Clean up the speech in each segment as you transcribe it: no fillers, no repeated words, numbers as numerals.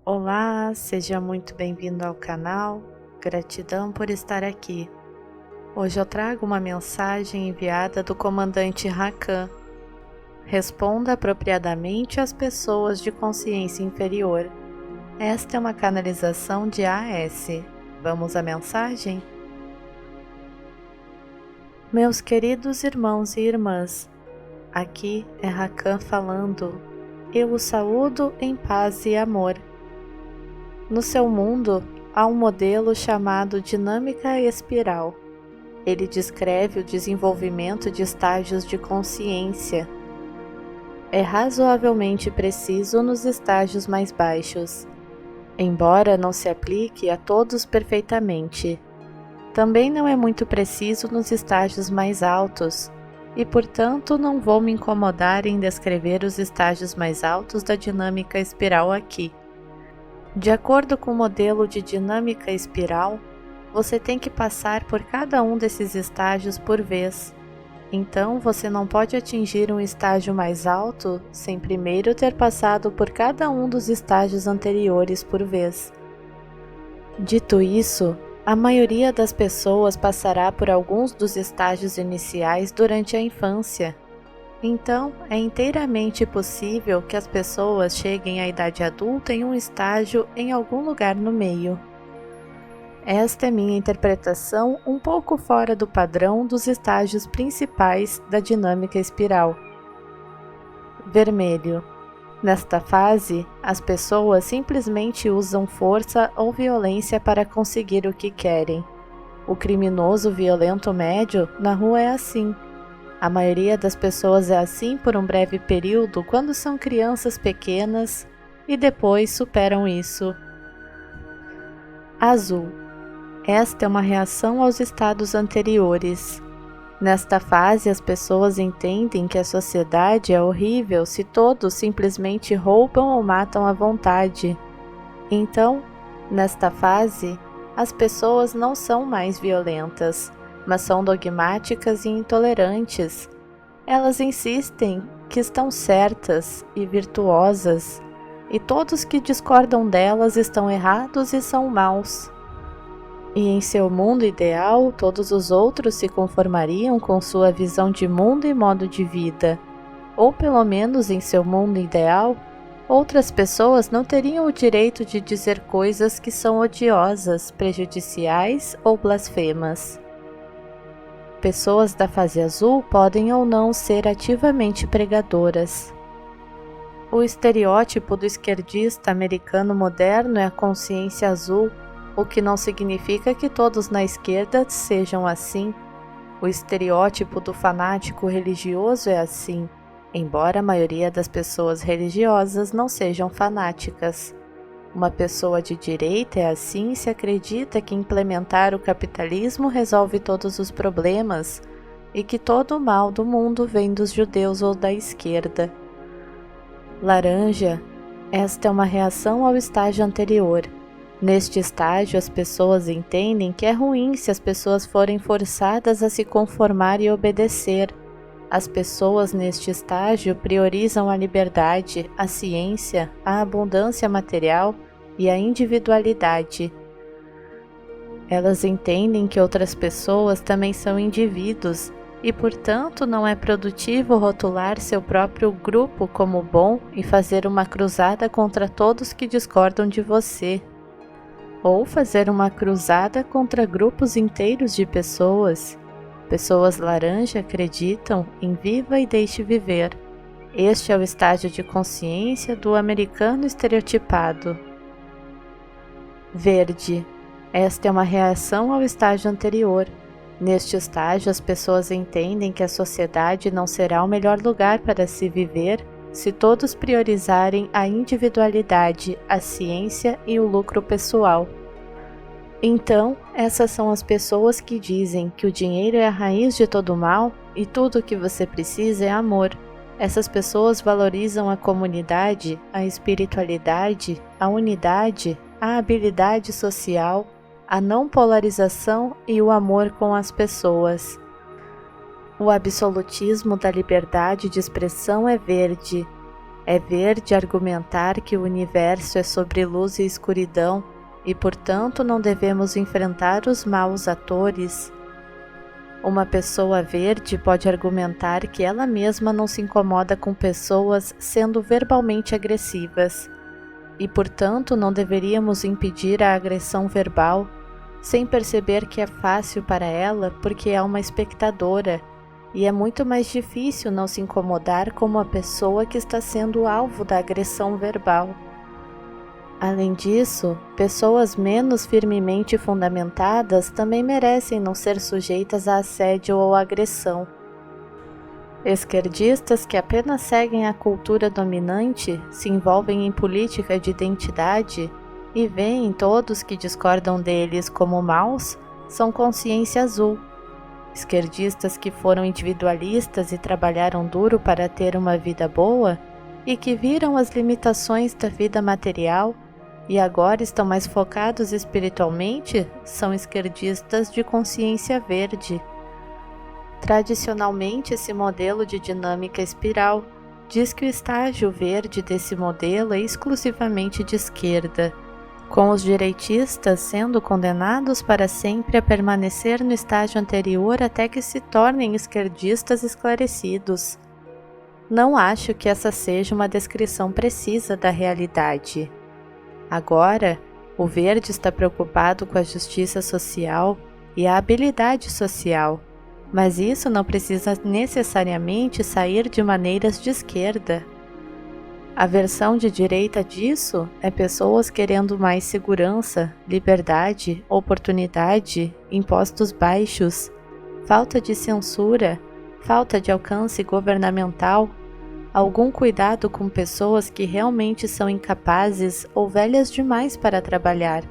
Olá, seja muito bem-vindo ao canal. Gratidão por estar aqui. Hoje eu trago uma mensagem enviada do comandante Rakan. Responda apropriadamente às pessoas de consciência inferior. Esta é uma canalização de AS. Vamos à mensagem? Meus queridos irmãos e irmãs, aqui é Rakan falando. Eu os saúdo em paz e amor. No seu mundo, há um modelo chamado dinâmica espiral. Ele descreve o desenvolvimento de estágios de consciência. É razoavelmente preciso nos estágios mais baixos, embora não se aplique a todos perfeitamente. Também não é muito preciso nos estágios mais altos, e portanto não vou me incomodar em descrever os estágios mais altos da dinâmica espiral aqui. De acordo com o modelo de dinâmica espiral, você tem que passar por cada um desses estágios por vez. Então, você não pode atingir um estágio mais alto sem primeiro ter passado por cada um dos estágios anteriores por vez. Dito isso, a maioria das pessoas passará por alguns dos estágios iniciais durante a infância. Então, é inteiramente possível que as pessoas cheguem à idade adulta em um estágio em algum lugar no meio. Esta é minha interpretação um pouco fora do padrão dos estágios principais da dinâmica espiral. Vermelho. Nesta fase, as pessoas simplesmente usam força ou violência para conseguir o que querem. O criminoso violento médio na rua é assim. A maioria das pessoas é assim por um breve período quando são crianças pequenas e depois superam isso. Azul. Esta é uma reação aos estados anteriores. Nesta fase, as pessoas entendem que a sociedade é horrível se todos simplesmente roubam ou matam à vontade. Então, nesta fase, as pessoas não são mais violentas, mas são dogmáticas e intolerantes. Elas insistem que estão certas e virtuosas, e todos que discordam delas estão errados e são maus. E em seu mundo ideal, todos os outros se conformariam com sua visão de mundo e modo de vida. Ou pelo menos em seu mundo ideal, outras pessoas não teriam o direito de dizer coisas que são odiosas, prejudiciais ou blasfemas. Pessoas da fase azul podem ou não ser ativamente pregadoras. O estereótipo do esquerdista americano moderno é a consciência azul, o que não significa que todos na esquerda sejam assim. O estereótipo do fanático religioso é assim, embora a maioria das pessoas religiosas não sejam fanáticas. Uma pessoa de direita é assim se acredita que implementar o capitalismo resolve todos os problemas e que todo o mal do mundo vem dos judeus ou da esquerda. Laranja. Esta é uma reação ao estágio anterior. Neste estágio, as pessoas entendem que é ruim se as pessoas forem forçadas a se conformar e obedecer. As pessoas neste estágio priorizam a liberdade, a ciência, a abundância material e a individualidade. Elas entendem que outras pessoas também são indivíduos e, portanto, não é produtivo rotular seu próprio grupo como bom e fazer uma cruzada contra todos que discordam de você. Ou fazer uma cruzada contra grupos inteiros de pessoas. Pessoas laranja acreditam em viva e deixe viver. Este é o estágio de consciência do americano estereotipado. Verde. Esta é uma reação ao estágio anterior. Neste estágio, as pessoas entendem que a sociedade não será o melhor lugar para se viver se todos priorizarem a individualidade, a ciência e o lucro pessoal. Então, essas são as pessoas que dizem que o dinheiro é a raiz de todo o mal e tudo o que você precisa é amor. Essas pessoas valorizam a comunidade, a espiritualidade, a unidade, a habilidade social, a não polarização e o amor com as pessoas. O absolutismo da liberdade de expressão é verde. É verde argumentar que o universo é sobre luz e escuridão e, portanto, não devemos enfrentar os maus atores. Uma pessoa verde pode argumentar que ela mesma não se incomoda com pessoas sendo verbalmente agressivas e, portanto, não deveríamos impedir a agressão verbal, sem perceber que é fácil para ela porque é uma espectadora, e é muito mais difícil não se incomodar com uma pessoa que está sendo alvo da agressão verbal. Além disso, pessoas menos firmemente fundamentadas também merecem não ser sujeitas a assédio ou agressão. Esquerdistas que apenas seguem a cultura dominante se envolvem em política de identidade e veem todos que discordam deles como maus são consciência azul. Esquerdistas que foram individualistas e trabalharam duro para ter uma vida boa e que viram as limitações da vida material e agora estão mais focados espiritualmente são esquerdistas de consciência verde. Tradicionalmente, esse modelo de dinâmica espiral diz que o estágio verde desse modelo é exclusivamente de esquerda, com os direitistas sendo condenados para sempre a permanecer no estágio anterior até que se tornem esquerdistas esclarecidos. Não acho que essa seja uma descrição precisa da realidade. Agora, o verde está preocupado com a justiça social e a habilidade social, mas isso não precisa necessariamente sair de maneiras de esquerda. A versão de direita disso é pessoas querendo mais segurança, liberdade, oportunidade, impostos baixos, falta de censura, falta de alcance governamental, algum cuidado com pessoas que realmente são incapazes ou velhas demais para trabalhar,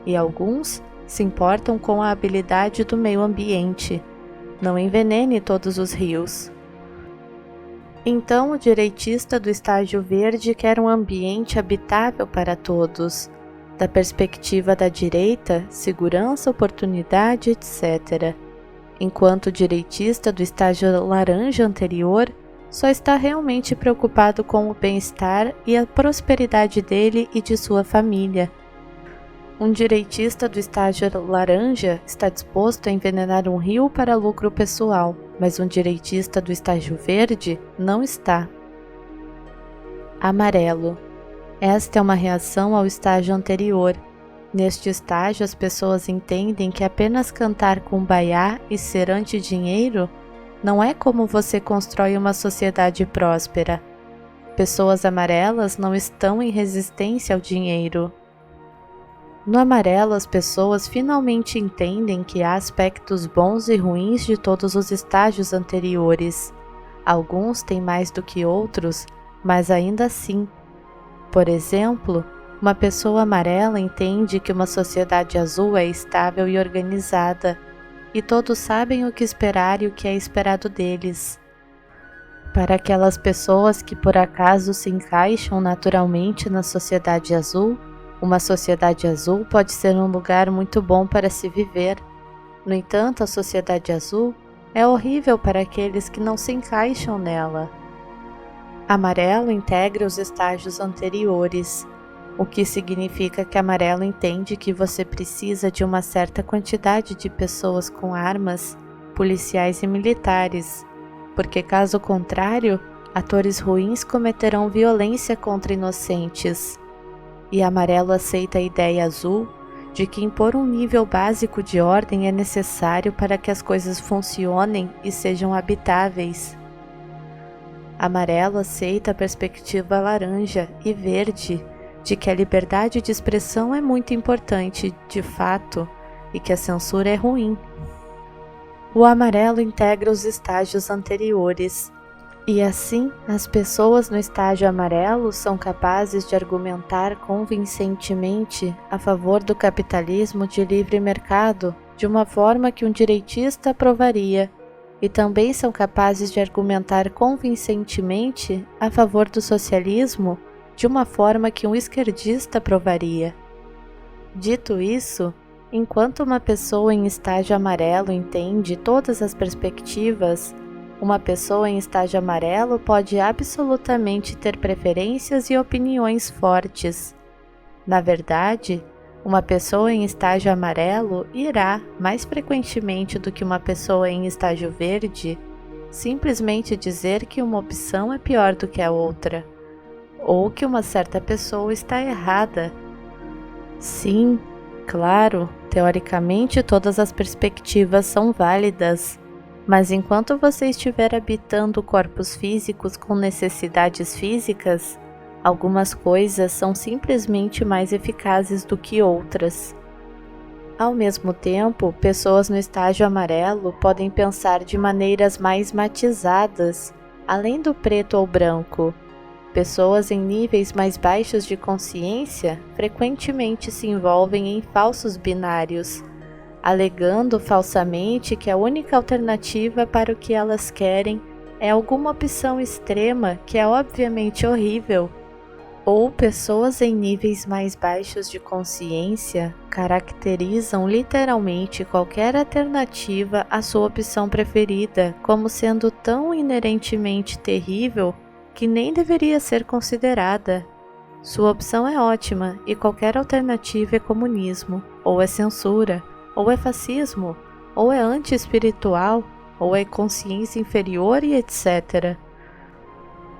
e alguns se importam com a habilidade do meio ambiente. Não envenene todos os rios. Então o direitista do estágio verde quer um ambiente habitável para todos. Da perspectiva da direita, segurança, oportunidade, etc. Enquanto o direitista do estágio laranja anterior só está realmente preocupado com o bem-estar e a prosperidade dele e de sua família. Um direitista do estágio laranja está disposto a envenenar um rio para lucro pessoal, mas um direitista do estágio verde não está. Amarelo. Esta é uma reação ao estágio anterior. Neste estágio, as pessoas entendem que apenas cantar kumbaya e ser anti-dinheiro não é como você constrói uma sociedade próspera. Pessoas amarelas não estão em resistência ao dinheiro. No amarelo, as pessoas finalmente entendem que há aspectos bons e ruins de todos os estágios anteriores. Alguns têm mais do que outros, mas ainda assim. Por exemplo, uma pessoa amarela entende que uma sociedade azul é estável e organizada, e todos sabem o que esperar e o que é esperado deles. Para aquelas pessoas que por acaso se encaixam naturalmente na sociedade azul, uma sociedade azul pode ser um lugar muito bom para se viver. No entanto, a sociedade azul é horrível para aqueles que não se encaixam nela. Amarelo integra os estágios anteriores, o que significa que amarelo entende que você precisa de uma certa quantidade de pessoas com armas, policiais e militares, porque caso contrário, atores ruins cometerão violência contra inocentes. E amarelo aceita a ideia azul de que impor um nível básico de ordem é necessário para que as coisas funcionem e sejam habitáveis. Amarelo aceita a perspectiva laranja e verde de que a liberdade de expressão é muito importante, de fato, e que a censura é ruim. O amarelo integra os estágios anteriores, e assim as pessoas no estágio amarelo são capazes de argumentar convincentemente a favor do capitalismo de livre mercado de uma forma que um direitista aprovaria, e também são capazes de argumentar convincentemente a favor do socialismo de uma forma que um esquerdista aprovaria. Dito isso, enquanto uma pessoa em estágio amarelo entende todas as perspectivas, Uma pessoa em estágio amarelo pode absolutamente ter preferências e opiniões fortes. Na verdade, uma pessoa em estágio amarelo irá, mais frequentemente do que uma pessoa em estágio verde, simplesmente dizer que uma opção é pior do que a outra, ou que uma certa pessoa está errada. Sim, claro, teoricamente todas as perspectivas são válidas, mas enquanto você estiver habitando corpos físicos com necessidades físicas, algumas coisas são simplesmente mais eficazes do que outras. Ao mesmo tempo, pessoas no estágio amarelo podem pensar de maneiras mais matizadas, além do preto ou branco. Pessoas em níveis mais baixos de consciência frequentemente se envolvem em falsos binários, alegando falsamente que a única alternativa para o que elas querem é alguma opção extrema que é obviamente horrível. Ou pessoas em níveis mais baixos de consciência caracterizam literalmente qualquer alternativa à sua opção preferida como sendo tão inerentemente terrível que nem deveria ser considerada. Sua opção é ótima e qualquer alternativa é comunismo, ou é censura, ou é fascismo, ou é anti-espiritual, ou é consciência inferior e etc.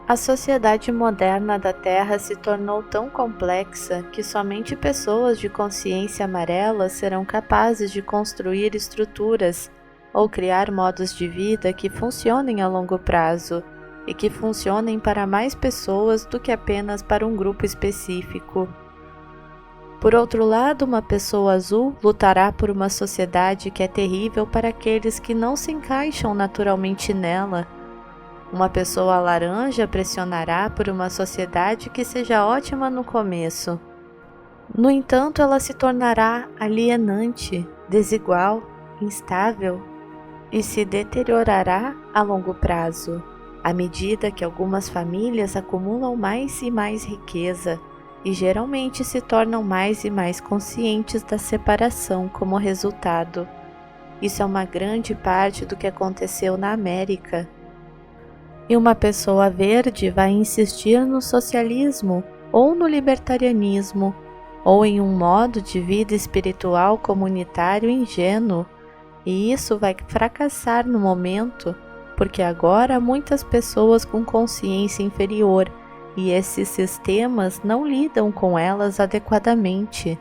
A sociedade moderna da Terra se tornou tão complexa que somente pessoas de consciência amarela serão capazes de construir estruturas ou criar modos de vida que funcionem a longo prazo e que funcionem para mais pessoas do que apenas para um grupo específico. Por outro lado, uma pessoa azul lutará por uma sociedade que é terrível para aqueles que não se encaixam naturalmente nela. Uma pessoa laranja pressionará por uma sociedade que seja ótima no começo. No entanto, ela se tornará alienante, desigual, instável e se deteriorará a longo prazo, à medida que algumas famílias acumulam mais e mais riqueza e geralmente se tornam mais e mais conscientes da separação como resultado. Isso é uma grande parte do que aconteceu na América. E uma pessoa verde vai insistir no socialismo, ou no libertarianismo, ou em um modo de vida espiritual comunitário ingênuo, e isso vai fracassar no momento, porque agora há muitas pessoas com consciência inferior, e esses sistemas não lidam com elas adequadamente.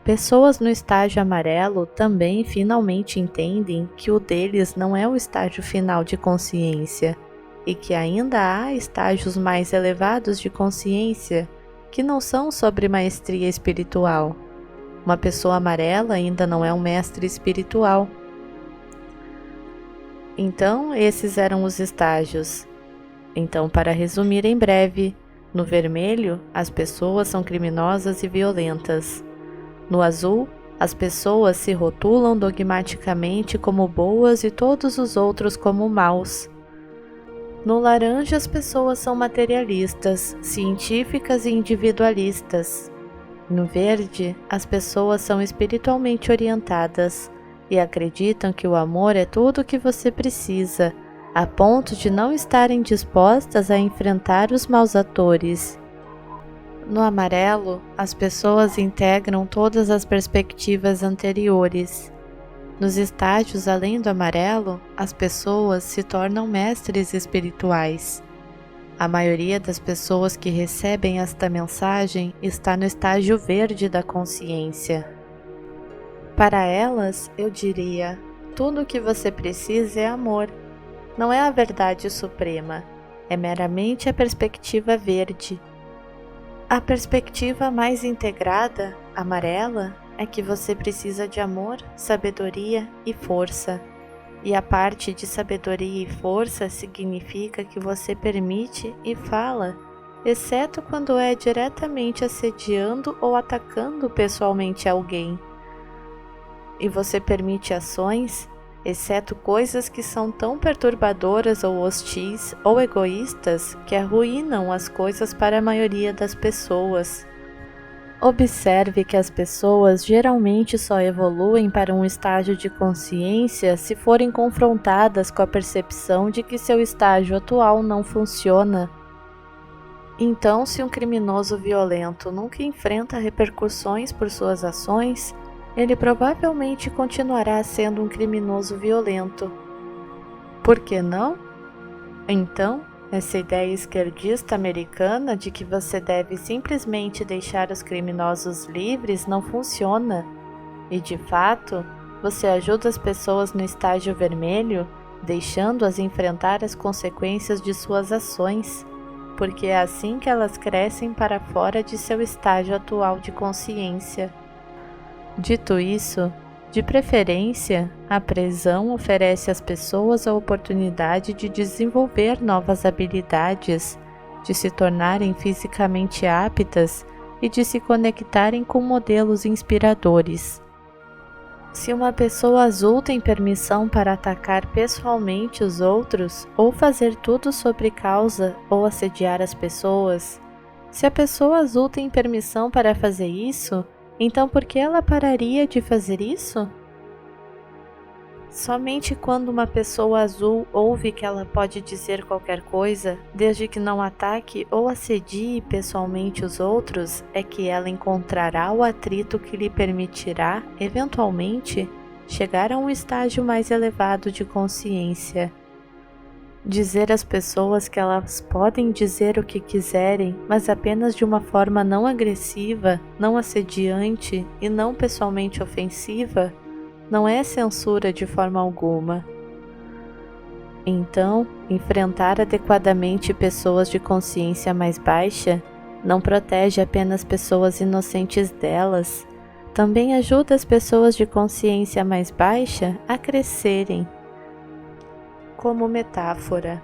Pessoas no estágio amarelo também finalmente entendem que o deles não é o estágio final de consciência e que ainda há estágios mais elevados de consciência que não são sobre maestria espiritual. Uma pessoa amarela ainda não é um mestre espiritual. Então, esses eram os estágios. Então, para resumir em breve, no vermelho, as pessoas são criminosas e violentas. No azul, as pessoas se rotulam dogmaticamente como boas e todos os outros como maus. No laranja, as pessoas são materialistas, científicas e individualistas. No verde, as pessoas são espiritualmente orientadas e acreditam que o amor é tudo o que você precisa, a ponto de não estarem dispostas a enfrentar os maus atores. No amarelo, as pessoas integram todas as perspectivas anteriores. Nos estágios além do amarelo, as pessoas se tornam mestres espirituais. A maioria das pessoas que recebem esta mensagem está no estágio verde da consciência. Para elas, eu diria, tudo o que você precisa é amor. Não é a verdade suprema, é meramente a perspectiva verde. A perspectiva mais integrada, amarela, é que você precisa de amor, sabedoria e força. E a parte de sabedoria e força significa que você permite e fala, exceto quando é diretamente assediando ou atacando pessoalmente alguém. E você permite ações, exceto coisas que são tão perturbadoras ou hostis ou egoístas que arruinam as coisas para a maioria das pessoas. Observe que as pessoas geralmente só evoluem para um estágio de consciência se forem confrontadas com a percepção de que seu estágio atual não funciona. Então, se um criminoso violento nunca enfrenta repercussões por suas ações, ele provavelmente continuará sendo um criminoso violento. Por que não? Então, essa ideia esquerdista americana de que você deve simplesmente deixar os criminosos livres não funciona. E de fato, você ajuda as pessoas no estágio vermelho, deixando-as enfrentar as consequências de suas ações, porque é assim que elas crescem para fora de seu estágio atual de consciência. Dito isso, de preferência, a prisão oferece às pessoas a oportunidade de desenvolver novas habilidades, de se tornarem fisicamente aptas e de se conectarem com modelos inspiradores. Se uma pessoa azul tem permissão para atacar pessoalmente os outros, ou fazer tudo sobre causa, ou assediar as pessoas, se a pessoa azul tem permissão para fazer isso, então por que ela pararia de fazer isso? Somente quando uma pessoa azul ouve que ela pode dizer qualquer coisa, desde que não ataque ou assedie pessoalmente os outros, é que ela encontrará o atrito que lhe permitirá, eventualmente, chegar a um estágio mais elevado de consciência. Dizer às pessoas que elas podem dizer o que quiserem, mas apenas de uma forma não agressiva, não assediante e não pessoalmente ofensiva, não é censura de forma alguma. Então, enfrentar adequadamente pessoas de consciência mais baixa não protege apenas pessoas inocentes delas, também ajuda as pessoas de consciência mais baixa a crescerem. Como metáfora,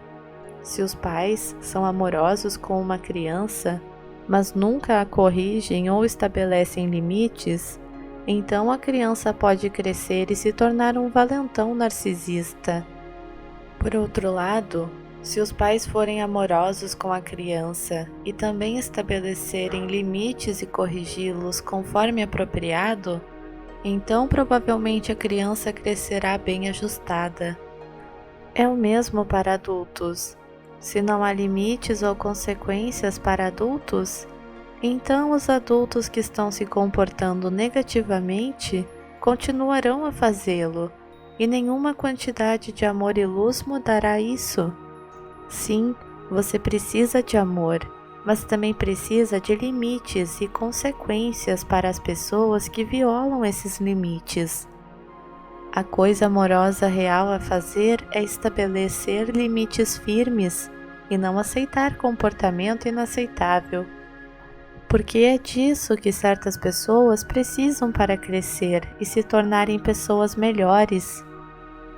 se os pais são amorosos com uma criança, mas nunca a corrigem ou estabelecem limites, então a criança pode crescer e se tornar um valentão narcisista. Por outro lado, se os pais forem amorosos com a criança e também estabelecerem limites e corrigi-los conforme apropriado, então provavelmente a criança crescerá bem ajustada. É o mesmo para adultos. Se não há limites ou consequências para adultos, então os adultos que estão se comportando negativamente continuarão a fazê-lo, e nenhuma quantidade de amor e luz mudará isso. Sim, você precisa de amor, mas também precisa de limites e consequências para as pessoas que violam esses limites. A coisa amorosa real a fazer é estabelecer limites firmes e não aceitar comportamento inaceitável. Porque é disso que certas pessoas precisam para crescer e se tornarem pessoas melhores.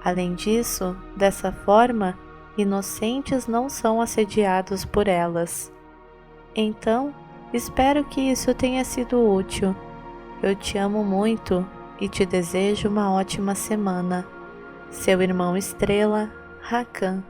Além disso, dessa forma, inocentes não são assediados por elas. Então, espero que isso tenha sido útil. Eu te amo muito e te desejo uma ótima semana. Seu irmão Estrela, Rakan.